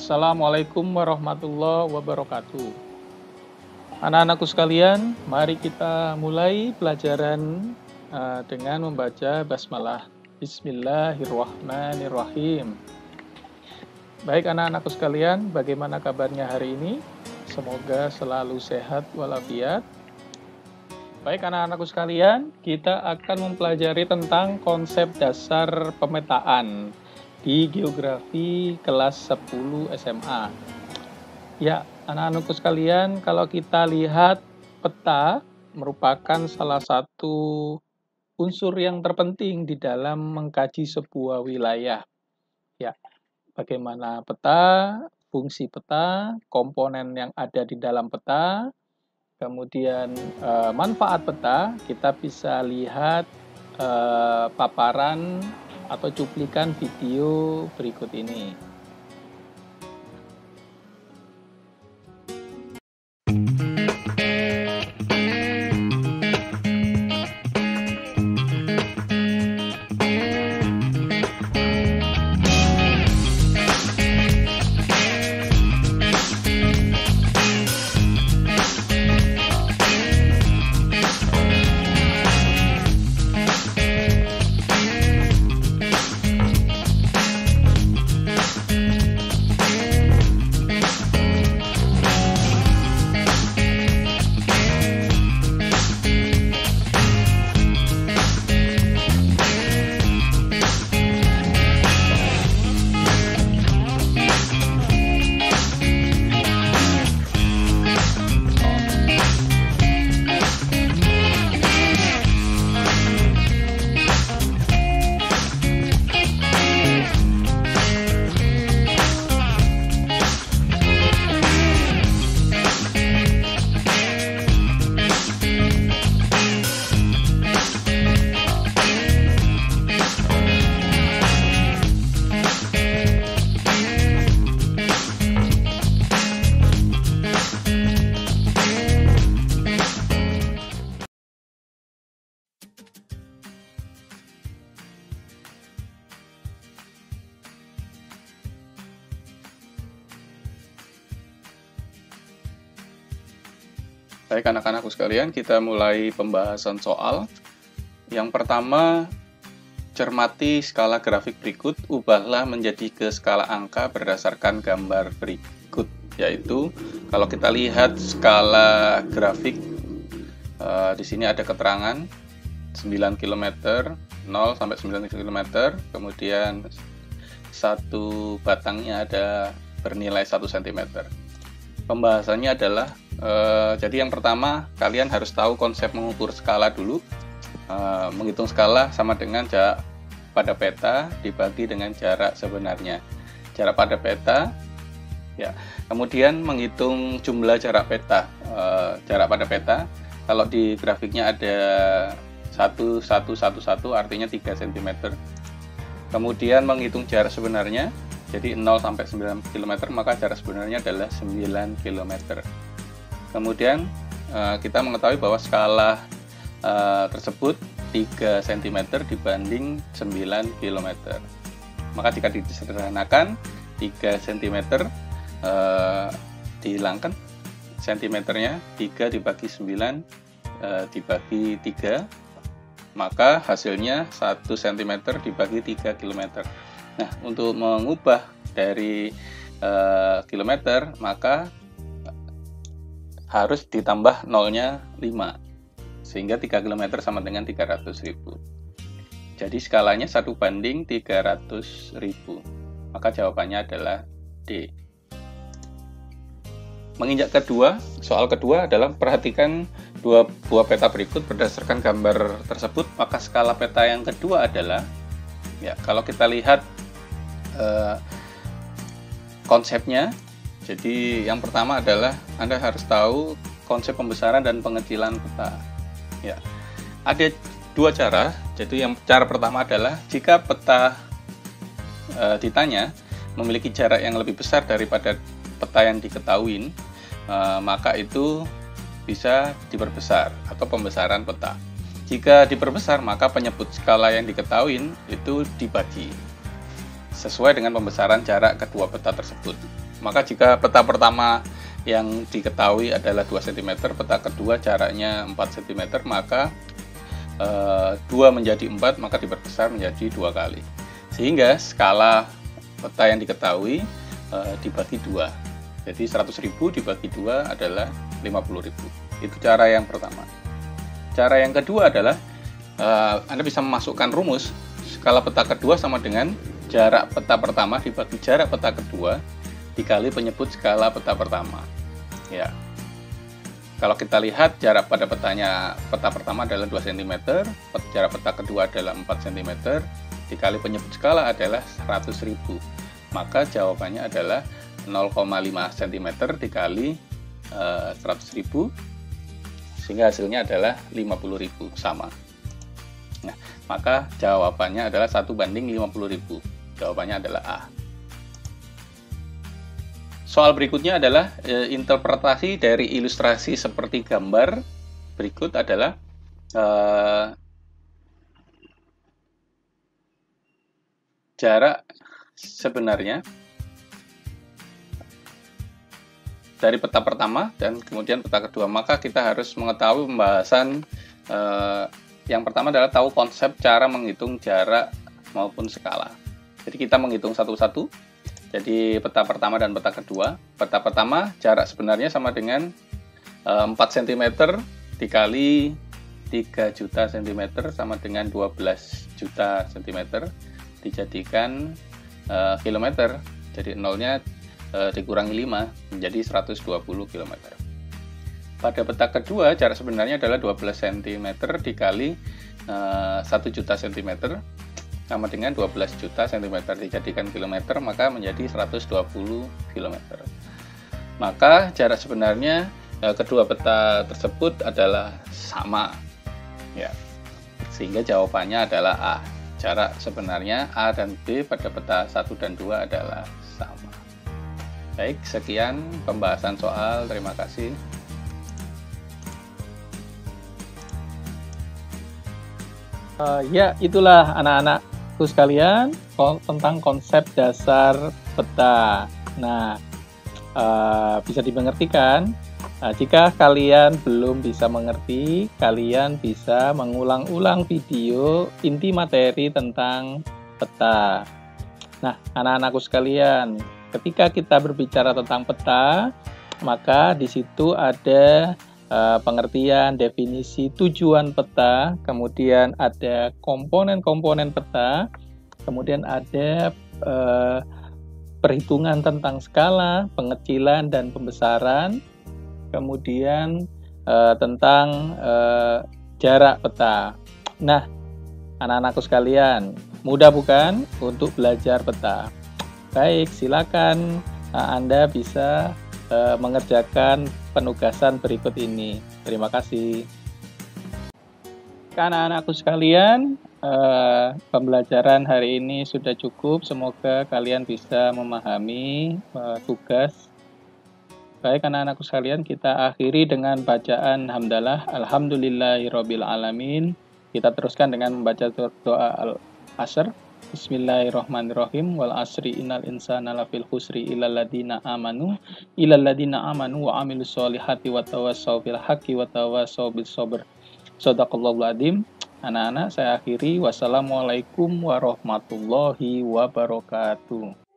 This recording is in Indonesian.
Assalamualaikum warahmatullahi wabarakatuh. Anak-anakku sekalian, mari kita mulai pelajaran dengan membaca basmalah. Bismillahirrahmanirrahim. Baik anak-anakku sekalian, bagaimana kabarnya hari ini? Semoga selalu sehat walafiat. Baik anak-anakku sekalian, kita akan mempelajari tentang konsep dasar pemetaan di geografi kelas 10 SMA. Ya, anak-anakku sekalian, kalau kita lihat peta merupakan salah satu unsur yang terpenting di dalam mengkaji sebuah wilayah. Ya, bagaimana peta, fungsi peta, komponen yang ada di dalam peta, kemudian manfaat peta, kita bisa lihat paparan atau cuplikan video berikut ini. Baik anak-anakku sekalian, kita mulai pembahasan soal. Yang pertama, cermati skala grafik berikut, ubahlah menjadi ke skala angka berdasarkan gambar berikut. Yaitu, kalau kita lihat skala grafik, di sini ada keterangan 9 km, 0 sampai 9 km, kemudian satu batangnya ada bernilai 1 cm. Pembahasannya adalah jadi yang pertama, kalian harus tahu konsep mengukur skala dulu. Menghitung skala sama dengan jarak pada peta dibagi dengan jarak sebenarnya. Jarak pada peta, ya. Kemudian menghitung jumlah jarak peta. Jarak pada peta, kalau di grafiknya ada 1, 1, 1, 1, artinya 3 cm. Kemudian menghitung jarak sebenarnya, jadi 0 sampai 9 km, maka jarak sebenarnya adalah 9 km. Kemudian kita mengetahui bahwa skala tersebut 3 cm dibanding 9 km. Maka jika disederhanakan, 3 cm dihilangkan, cm-nya 3 dibagi 9 dibagi 3, maka hasilnya 1 cm dibagi 3 km. Nah, untuk mengubah dari kilometer, maka harus ditambah nolnya 5, sehingga 3 km sama dengan 300.000. Jadi skalanya 1 banding 300.000. Maka jawabannya adalah D. Menginjak kedua, soal kedua adalah perhatikan dua buah peta berikut berdasarkan gambar tersebut. Maka skala peta yang kedua adalah, ya, kalau kita lihat konsepnya. Jadi yang pertama adalah Anda harus tahu konsep pembesaran dan pengecilan peta. Ya, ada dua cara. Jadi yang cara pertama adalah jika peta ditanya memiliki jarak yang lebih besar daripada peta yang diketahui, maka itu bisa diperbesar atau pembesaran peta. Jika diperbesar, maka penyebut skala yang diketahui itu dibagi sesuai dengan pembesaran jarak kedua peta tersebut. Maka jika peta pertama yang diketahui adalah 2 cm, peta kedua jaraknya 4 cm, maka 2 menjadi 4, maka diperbesar menjadi 2 kali. Sehingga skala peta yang diketahui dibagi 2. Jadi 100.000 dibagi 2 adalah 50.000. Itu cara yang pertama. Cara yang kedua adalah Anda bisa memasukkan rumus skala peta kedua sama dengan jarak peta pertama dibagi jarak peta kedua dikali penyebut skala peta pertama. Ya. Kalau kita lihat jarak pada peta pertama adalah 2 cm, jarak peta kedua adalah 4 cm, dikali penyebut skala adalah 100.000. Maka jawabannya adalah 0,5 cm dikali 100.000, sehingga hasilnya adalah 50.000, sama. Nah, maka jawabannya adalah 1:50.000. Jawabannya adalah A. Soal berikutnya adalah interpretasi dari ilustrasi seperti gambar berikut adalah jarak sebenarnya dari peta pertama dan kemudian peta kedua. Maka kita harus mengetahui pembahasan yang pertama adalah tahu konsep cara menghitung jarak maupun skala. Jadi kita menghitung satu-satu. Jadi peta pertama dan peta kedua. Peta pertama jarak sebenarnya sama dengan 4 cm dikali 3 juta cm sama dengan 12 juta cm dijadikan kilometer. Jadi nolnya dikurangi 5 menjadi 120 km. Pada peta kedua jarak sebenarnya adalah 12 cm dikali 1 juta cm sama dengan 12 juta cm dijadikan kilometer, maka menjadi 120 km. Maka jarak sebenarnya kedua peta tersebut adalah sama, ya. Sehingga jawabannya adalah A. Jarak sebenarnya A dan B pada peta 1 dan 2 adalah sama. Baik, sekian pembahasan soal. Terima kasih. Ya, itulah anak-anakku sekalian tentang konsep dasar peta. Nah, bisa dimengertikan. Jika kalian belum bisa mengerti, kalian bisa mengulang-ulang video inti materi tentang peta. Nah, anak-anakku sekalian, ketika kita berbicara tentang peta, maka di situ ada pengertian, definisi, tujuan peta, kemudian ada komponen-komponen peta, kemudian ada perhitungan tentang skala, pengecilan dan pembesaran, kemudian tentang jarak peta. Nah, anak-anakku sekalian, mudah bukan untuk belajar peta? Baik, silakan Anda bisa mengerjakan penugasan berikut ini. Terima kasih. Anak-anakku sekalian, pembelajaran hari ini sudah cukup. Semoga kalian bisa memahami tugas. Baik anak-anakku sekalian, kita akhiri dengan bacaan hamdalah. Alhamdulillahirabbil alamin. Kita teruskan dengan membaca doa al-asr. Bismillahirrahmanirrahim. Wal asri innal insana lafil khusri illal ladzina amanu wa amilus solihati wa tawassaw bil haqqi wa tawassaw bis sabr. Shadaqallahul adzim. Anak-anak, saya akhiri. Wassalamualaikum warahmatullahi wabarakatuh.